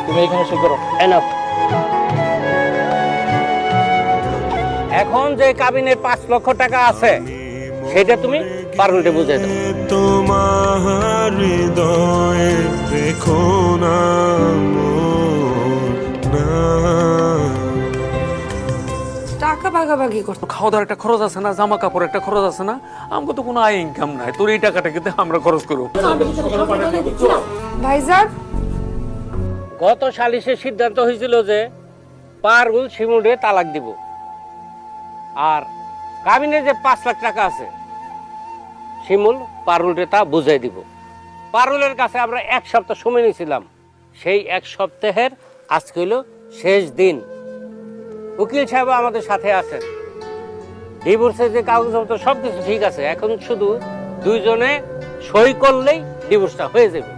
তুমি এখানে সই করো। এনাফ। এখন যে কাবিনের 5 লক্ষ টাকা আছে সেটা তুমি পারুলকে বুঝিয়ে দাও। তোমার হৃদয়ে দেখো না টাকা ভাগাভাগি করতে খাওয়া দাওয়ার একটা খরচ আছে না, জামা কাপড় একটা খরচ আছে না, আমাকে তো কোনো আয় ইনকাম নাই, তোর এই টাকাটা কিন্তু আমরা খরচ করবো। ভাইজান গত সালিশে সিদ্ধান্ত হয়েছিল যে পারুল শিমুলকে তালাক দিব, আর কাবিনের যে 5 লাখ টাকা আছে শিমুল পারুলকে তা বুঝাই দিব। পারুলের কাছে আমরা 1 সপ্তাহ সময় নিয়েছিলাম, সেই 1 সপ্তাহের আজকে হইল শেষ দিন। উকিল সাহেব আমাদের সাথে আছেন, ডিভোর্সের যে কাগজপত্র সবকিছু ঠিক আছে, এখন শুধু দুইজনে সই করলেই ডিভোর্সটা হয়ে যাবে।